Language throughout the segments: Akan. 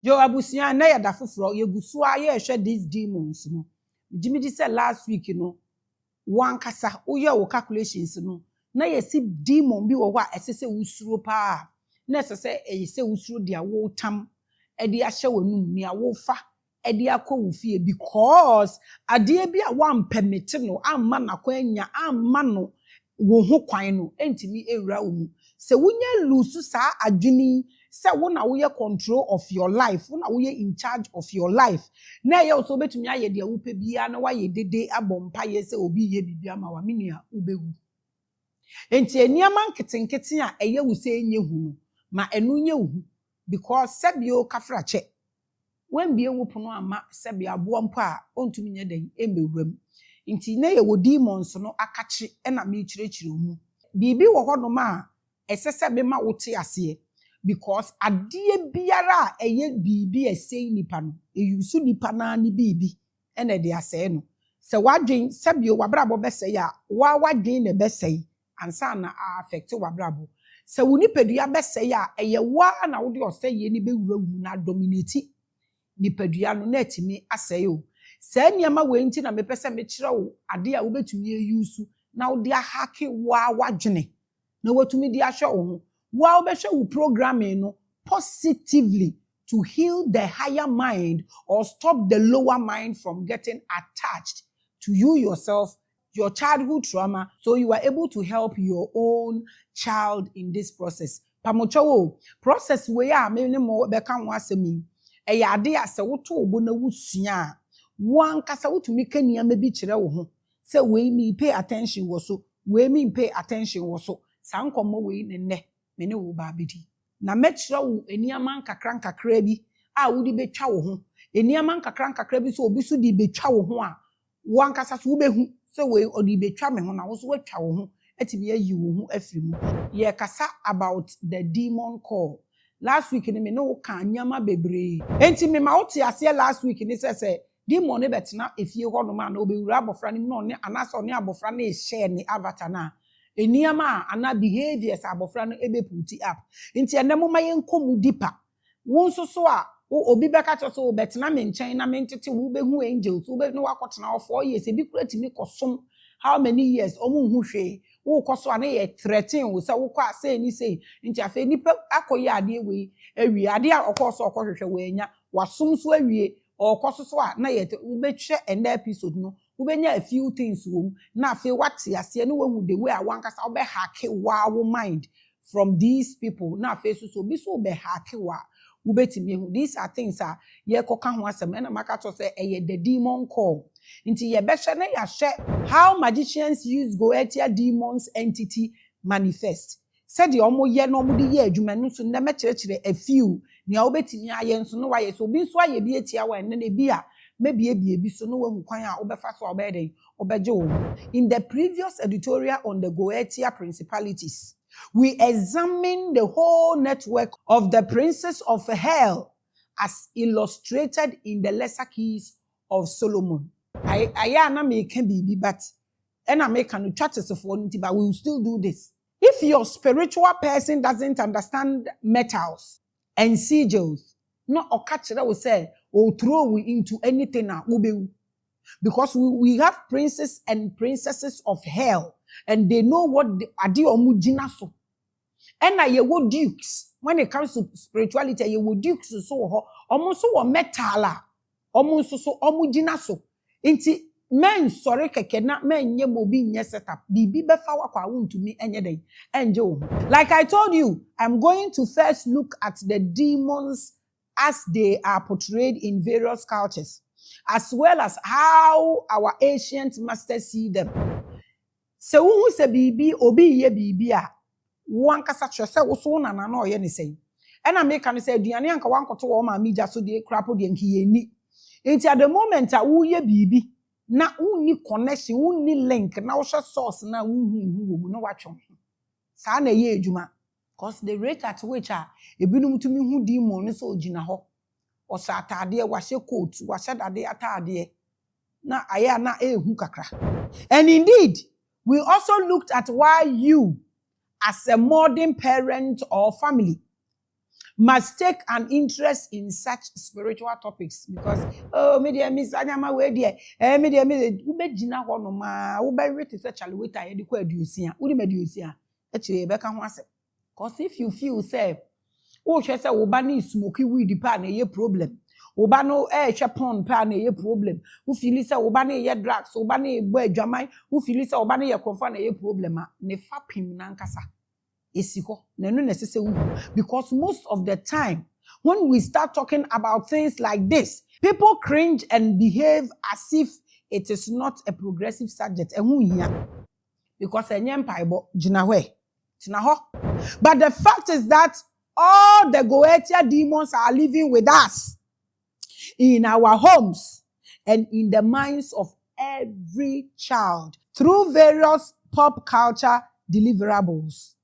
Yo abusia na yada foforo ye gusu a ye hwe these demons no. Jimmy said last week no one kasa uye wo calculations no na ye si demon bi wo a esese usuro pa na esese eyese usuro dia wo tam e dia hye wanum ni a wo fa e dia akọ fie because ade bi a wan permit no amma na kwanya amma no wo ho kwan no entimi ewura wo mu se wunya lose sa adwini se wo na wo ye control of your life wo na wo ye in charge of your life na ye so betumi aye de wo pe bia na wa ye dede abompa ye se obi ye bibia ma wa menua ubehu enti eniama nketenkete a eye wo se enye hu no ma enu nye hu because sebio kafrache when bie wo pono ama sebia abo mpo a ontumi nye den embewuram nti na ye wo demons no akache na me kirechire mu bibi wo ho no ma esese be ma wote ase because adie biara eye bibi esei nipa no eyusu nipa na ni bibi ene de ase no se wadwen sebio wabrabo besei a wadwen ne besei ansa na affect wabrabo se wo nipadua besei a eye wa na wo de oseye ni bewura wu na dominate nipadua no na etimi asei o se niama we nti na mepese me kire wo ade a wo betumi eyusu na wo de ahake wa wadwene na watumi de ahwe wo ho wa wo behwe wo programming no positively to heal the higher mind or stop the lower mind from getting attached to you yourself, your childhood trauma, so you are able to help your own child in this process. Pamocho process we are me mo be kan ho asemi e ya ade ase wo to obo na wusua wan kasa wotumi kania ma bi kire wo ho say we me pay attention wo so we me pay attention wo so sankomo we ne me ne wo ba bedi na mekire wo eniama nkakra bi a wo di betwa wo ho eniama nkakra bi so obi so di betwa wo ho a wan kasa so wo behu say we odi betwa me ho na wo so watwa wo ho etimi ayi wo ho afiri mu ye kasa about the demon call last week ni me no ka nyama bebre enti me ma wote ase last week ni say demon ne betena efie ho no ma na obewura abofra ni no ne anaso ne abofra na share ni avatar na eniama ana behaviors abofra no ebe puti up nti enemo ma yenkomu deeper won so a obi beka to so betena me nchen na me ntete wo behu angels wo be no wakotena 4 years ebi kurati mi kosom how many years omu hu hwe wo koso ana ye threaten wo se wo kwa say ni say nti afa nipa akoye ade we awie ade a okoso okohwehwe we anya wasom so awie okoso so a na ye wo betwe end episode no wo benya a few things wo na afa wate ase no wahu the way a wankasa wo be hack wo mind from these people na afa so bi so be hack wa ubetimi hu these are things are ye koka ho asem na maka to say eye the demon call nti ye be hwe na ya hwe how magicians use goetia demons entity manifest said the omo ye no mo de ye adwuma no so na me kirekire a few nia obetimi aye nso no waye so bi nso aye bi etia wa ne na bi a mebie bi so no wahu kwan a obefa so obeden obeje wo in the previous editorial on the goetia principalities we examine the whole network of the princes of hell as illustrated in the lesser keys of Solomon. I na make bibi but and I make an for but we will still do this. If your spiritual person doesn't understand metals and sigils, no or catch that will say or throw into anything now because we have princes and princesses of hell. And they know what adi omu jina so. And ye wo dukes. When it comes to spirituality, ye wo dukes so ho. Omu so wo metala. Omu so omu jina so. Inti men sorry keke na men nye mobi nye setup. Bibi befa wakwa untumi enye dey. Enje wo. Like I told you, I'm going to first look at the demons as they are portrayed in various cultures, as well as how our ancient masters see them. Se wo se bibi obi ye bibi a wan kasa hwe se wo so na na oye ne sei e na make no se aduane anka wan koto wo ma mija so de krapo de nki ye ni enti at the moment a wo ye bibi na unni connection unni link na wo hwe source na wo hu wo mu no watwe sa na ye adwuma because the rate at which a ebinum tumi hu demon no so ogina ho o sa atade wa hye coat wa hye dade atade na aya na ehu kakra. And indeed we also looked at why you, as a modern parent or family, must take an interest in such spiritual topics because media miss anyama we there media miss ubegina ho no ma ubewete se chale weta ye de kwa aduosia udi meduosia e kire be ka ho ase because if you feel say o hwe se wo ba na smoke weed pa na ye problem wo ba no hwe pon pa na ye problem wo feel say wo ba na ye drugs wo ba na ye bo adwaman wo feel say wo ba na ye konfa na ye problem a ne fa pim na nkasa esiko na no necessary because most of the time when we start talking about things like this people cringe and behave as if it is not a progressive subject because enyem paibo gina hwe tina ho but the fact is that all the Goetia demons are living with us in our homes and in the minds of every child through various pop culture deliverables.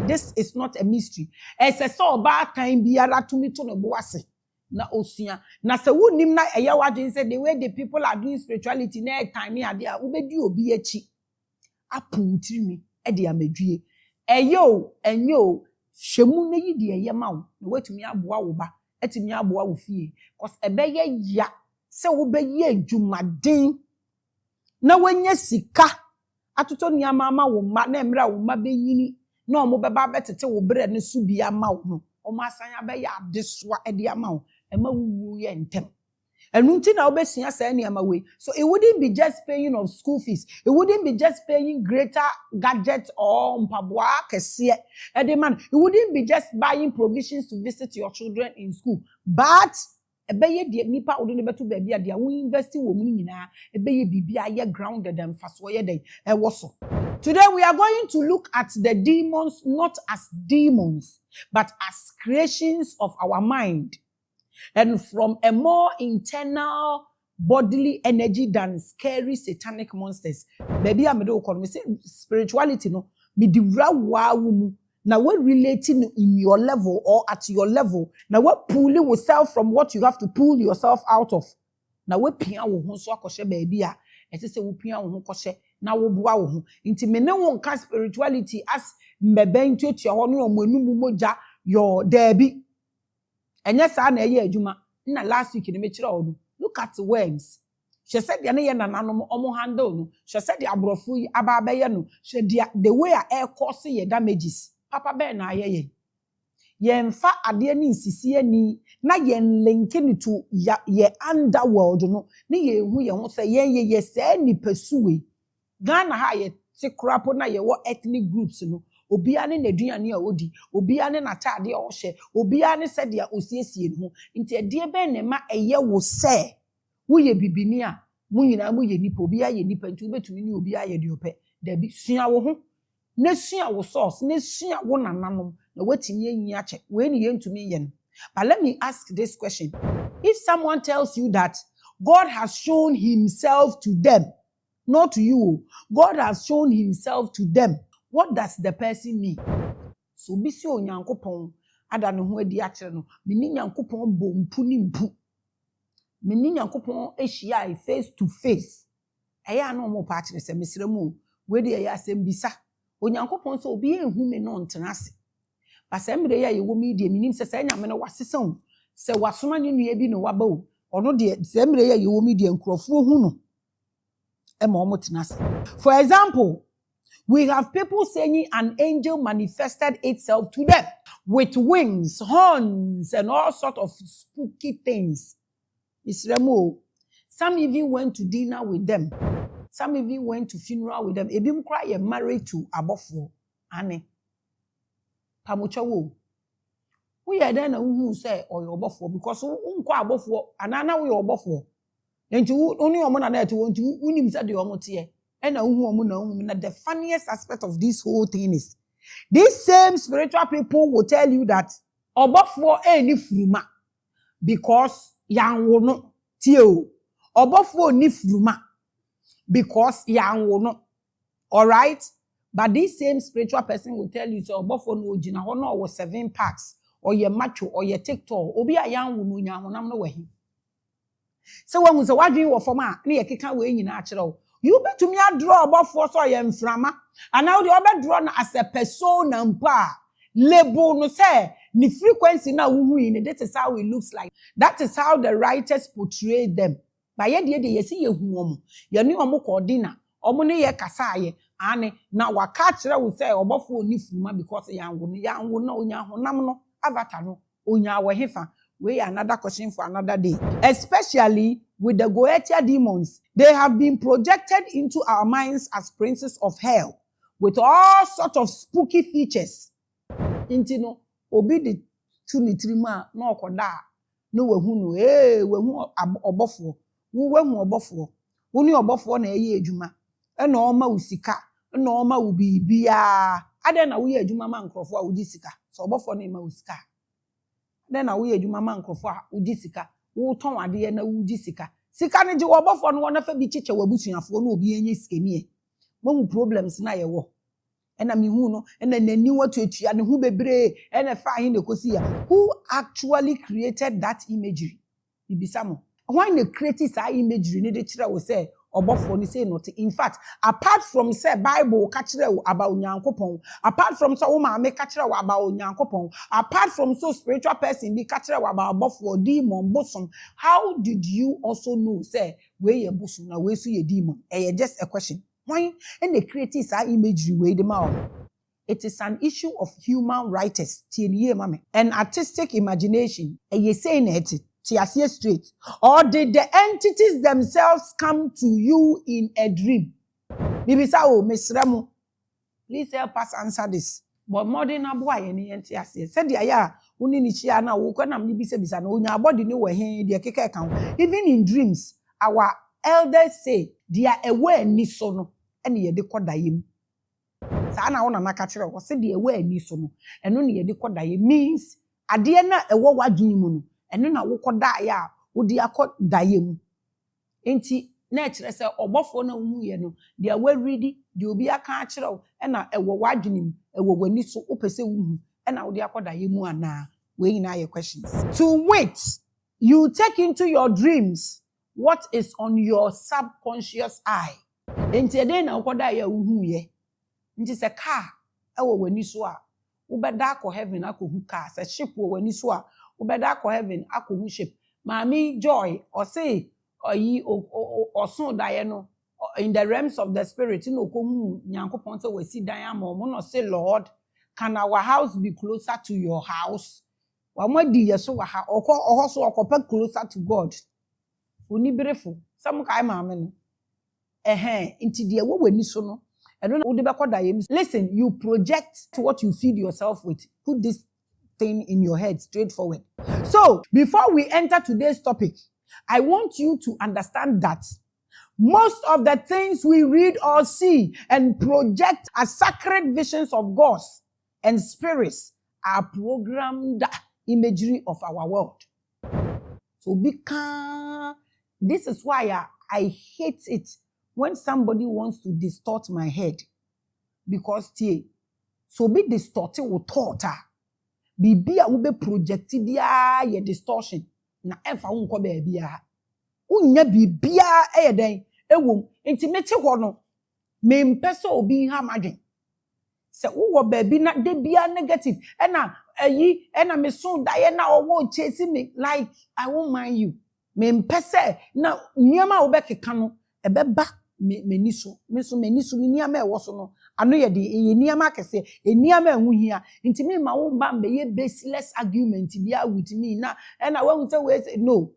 This is not a mystery. As a so bad time biara to me to no boase na osia na se wonim na eya wadwen say the way the people are doing spirituality na time ya dia ubedi obi achi aputiri mi e de amadwie enyo hwemu na yi de eye ma wo na watumi aboa wo ba atumi aboa wo fie cause ebeye ya se wo be ye adwumaden na wanya sika atoto niama ama wo ma na emra wo ma benyini na omo beba betete wo bre ne su bia ma wo no omo asanya be ya adesoa e de ama wo ema wuwu ye ntem enunti na obesia sa niama we so it wouldn't be just paying of school fees, it wouldn't be just paying greater gadgets or mpaboa kese e de man, it wouldn't be just buying provisions to visit your children in school but ebeye de nipa odo ne beto ba bia de we invest wo mu nyina ebeye bibia ye grounded and faso ye den e woso. Today we are going to look at the demons not as demons but as creations of our mind and from a more internal bodily energy than scary satanic monsters. Baby am do call me say spirituality no me diwra wa mu na we relating in your level or at your level na we pulling yourself from what you have to pull yourself out of na we pia wo ho so akoshe baby a ese se wo pia wo ho koshe na wo boa wo ho nti me ne won ka spirituality as mbebe ntuatua ho no omanum moja your debi enye sa na eye adwuma na last week ne me kire odu look at worms she said ya ne ye nananom omo handle no she said the abrofo yi aba abaye no she the way air cause ye damages papa be na aye ye mfa ade ni nsisi ani na ye link ni to ye underworld no ne ye hu ye ho say ye say ni pesuwe Ghana ha ye te krapo na ye wo ethnic groups no obia ne naduane a odi obia ne natade a ohye obia ne sede a osiesie ne ho nti ade be ne ma eye wo se wo ye bibini a mu nyina mu ye nipa obia ye nipa nti obetumi ni obia ye de ope da bi sua wo ho na sua wo source na sua wo nananom na watimi anyi ache we ne ye ntumi ye no. But let me ask this question. If someone tells you that God has shown himself to them, not to you, God has shown himself to them, what does the person mean? So bisi onyankopon ada ne ho adi akere no meni nyankopon bo mpu ni mpu meni nyankopon ehia face to face eya na omo pa akere se mesremu we de eya asem bisa onyankopon so obi ehu me no ntena ase basemre ya yewo mi de menim se se nyame no wasesan se wasoma ne nua bi no waba o ono de semre ya yewo mi de nkrofo hu no e ma omo tena ase. For example, we have people saying an angel manifested itself to them with wings, horns, and all sorts of spooky things. Israel, some even went to dinner with them. Some even went to funeral with them. Ebim cry married to Abofo. Ane. Pamuchawo. We are then who say or your Abofo because unko Abofo anana we Abofo. And to only a man to want to unim said the omotie. And the funniest aspect of this whole thing is these same spiritual people will tell you that obofo any fruma because yan wono tio obofo ni fruma because yan wono. All right, but this same spiritual person will tell you so obofo no jina ho no was 7 packs or ye macho or ye TikTok obi a yan wono nya honam no wahi. So when we say wadwin wo forma na ye keka we nyina akere wo you bet to me a draw about for so yem frama and now the other draw as a persona mpa label no say the frequency na wuhu in that is how it looks like. That is how the writers portray them. Ba ye de yesi ye hu omo ye ne omo coordinator omo ne ye kasa ye ane na waka kire wo say obofo oni fuma because yanwo na onya honam no avatar no onya wehefa. We another question for another day. Especially with the Goetia demons, they have been projected into our minds as princes of hell with all sorts of spooky features. Intino obi de tunitrima no okoda no wehunu wehu obofo wo wehu obofo wo ni obofo na eye adwuma e na oma usika e na oma ubibia ade na wo ye adwuma ma nkrofo a wo di sika so obofo na ma usika then na wo ye adwuma ma nkrofo a wo di sika wo ton ade na wo di sika sika ne je wo obofo no na fa bi chiche wabusuafo no obi enye sikanie mo problems na ye wo ena mi hu no ena nani watuatua ne hu bebre ena fa hin nekosi ya who actually created that imagery ibisamo why they create that imagery ne de kire wo say obofo ni say not in fact apart from say bible ka kire wo about onyankopon apart from say wo maame ka kire wo about onyankopon apart from so spiritual person be ka kire wo about obofo demon bosom how did you also know say we ye bosom na we so ye demon just a question. Why? And they create this imagery way the mouth. It is an issue of human writers, and artistic imagination. And you saying it, straight. Or did the entities themselves come to you in a dream? Bibi sa o Miss Remo, please help us answer this. But more than a boy any NTS said the aya uni ni chia na wo kwa na mbi se bisa na onya body ni we hen de keke kan. Even in dreams, our elders say they are aware ni so no ene ye de kodayem saa na wona naka kire wo se de aware ni so no eno ne ye de kodayem means ade na ewo wadwin mu no eno na wo kodaye a wo de akodayem enti na kire se obofo na hu ye no de awaridi de obi aka kire wo ena ewo wadwin ewo wani so wo pese hu ena wo de akodayem ana we na your questions to wait you take into your dreams what is on your subconscious eye. Enti ede na ukoda ya uhu ye. Nti se car ewo wani so a ubeda akọ heaven akọhu car se ship wo wani so a ubeda akọ heaven akọhu ship. Maame Joy or say oyi osun daye no in the realms of the spirit no kohu Nyankopon se wasi dan ama mo no say Lord can our house be closer to your house? Wa mo di yeso wa ha okọ so okopa closer to God. Oni berefo some kai maame no inti de wo wani so no eno na wo de bekodaye. Listen, you project what you feed yourself with. Put this thing in your head straightforward. So before we enter today's topic, I want you to understand that most of the things we read or see and project as sacred visions of gods and spirits are programmed imagery of our world. So this is why I hate it when somebody wants to distort my head. Because so be distorted with thought. Bibi a ube projected ye distortion. Na emfa unko baby a. Unya bibia den ewom intimate ho no. Me mpese obi ha madwen. Se wo baby na de bia negative. Ena me so daye na owo chase me like I won't mind you. Me mpese na niama obekeka no ebeba meniso ni niama ewo so no ano ye de niama kese niama ehu hia ntimi ma wo mba mbe ye baseless argument bia with me na we say no